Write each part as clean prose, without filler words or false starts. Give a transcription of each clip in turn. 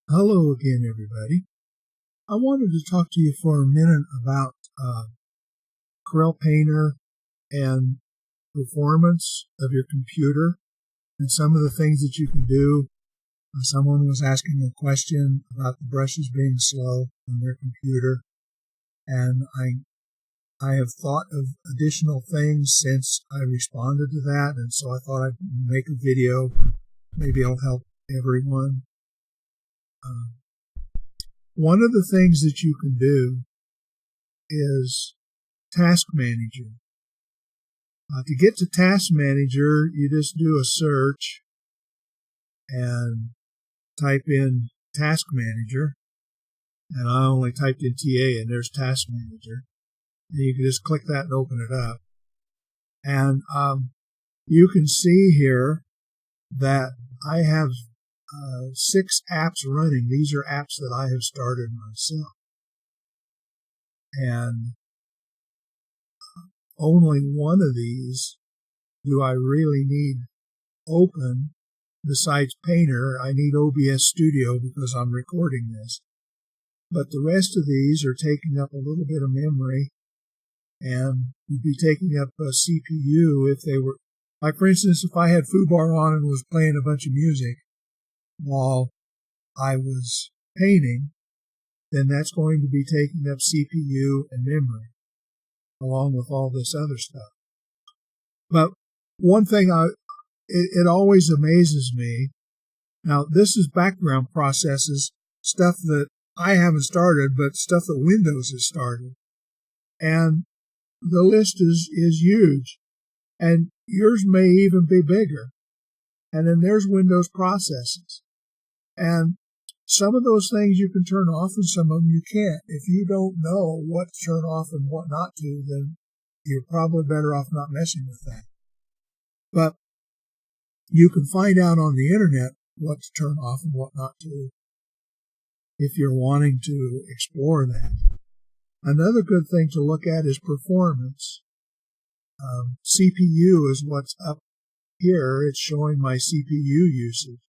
Hello again, everybody. I wanted to talk to you for a minute about Corel Painter and performance of your computer and some of the things that you can do. Someone was asking a question about the brushes being slow on their computer, and I have thought of additional things since I responded to that, and so I thought I'd make a video. Maybe it'll help everyone. One of the things that you can do is Task Manager. To get to Task Manager, you just do a search and type in Task Manager. And I only typed in TA, and there's Task Manager. And you can just click that and open it up. And you can see here that I have 6 apps running. These are apps that I have started myself. And only one of these do I really need open besides Painter. I need OBS Studio because I'm recording this. But the rest of these are taking up a little bit of memory and would be taking up a CPU if they were, like for instance, if I had FooBar on and was playing a bunch of music while I was painting, then that's going to be taking up CPU and memory, along with all this other stuff. But one thing it always amazes me, now this is background processes, stuff that I haven't started, but stuff that Windows has started. And the list is huge. And yours may even be bigger. And then there's Windows processes. And some of those things you can turn off and some of them you can't. If you don't know what to turn off and what not to, then you're probably better off not messing with that. But you can find out on the internet what to turn off and what not to if you're wanting to explore that. Another good thing to look at is performance. CPU is what's up here. It's showing my CPU usage.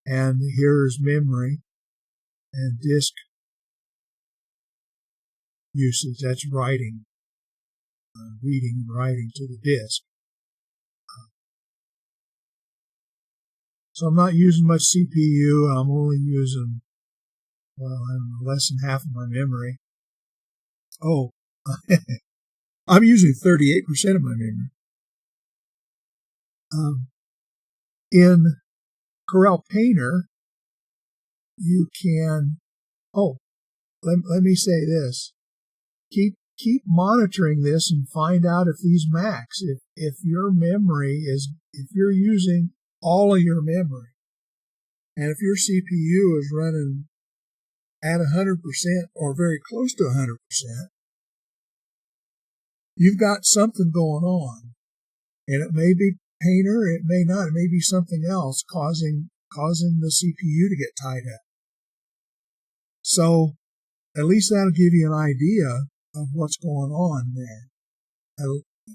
And here's memory and disk usage. That's writing, reading and writing to the disk. So I'm not using much CPU. I'm only using, less than half of my memory. Oh, I'm using 38% of my memory. In Corel Painter, you can, let me say this. Keep monitoring this and find out if these max. If your memory is, if you're using all of your memory, and if your CPU is running at 100% or very close to 100%, you've got something going on. And it may be Painter, it may not, it may be something else causing the CPU to get tied up. So at least that'll give you an idea of what's going on there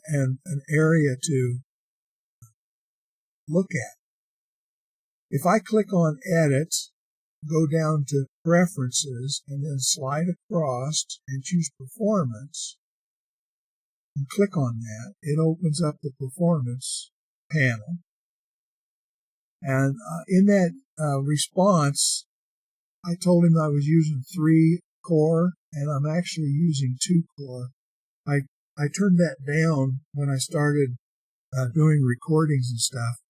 and an area to look at. If I click on Edit, go down to Preferences, and then slide across and choose Performance, and click on that, it opens up the Performance panel. And in that response, I told him I was using 3 core, and I'm actually using 2 core. I turned that down when I started doing recordings and stuff.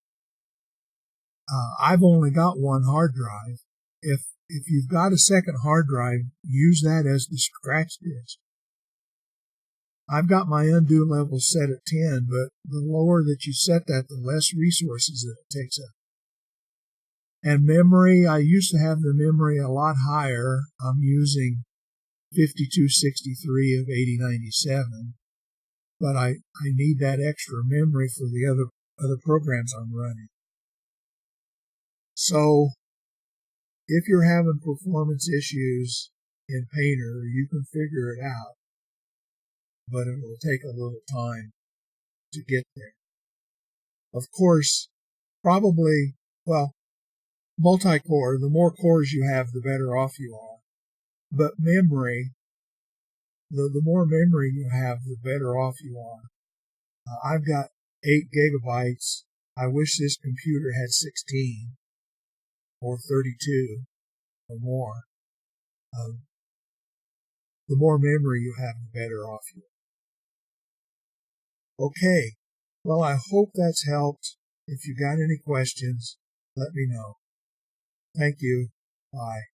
I've only got 1 hard drive. If you've got a second hard drive, use that as the scratch disk. I've got my undo level set at 10, but the lower that you set that, the less resources that it takes up. And memory, I used to have the memory a lot higher. I'm using 5263 of 8097, but I need that extra memory for the other programs I'm running. So if you're having performance issues in Painter, you can figure it out, but it will take a little time to get there. Of course, probably, well, multi-core, the more cores you have, the better off you are. But memory, the more memory you have, the better off you are. I've got 8 gigabytes. I wish this computer had 16 or 32 or more. The more memory you have, the better off you are. Okay, well, I hope that's helped. If you got any questions, let me know. Thank you. Bye.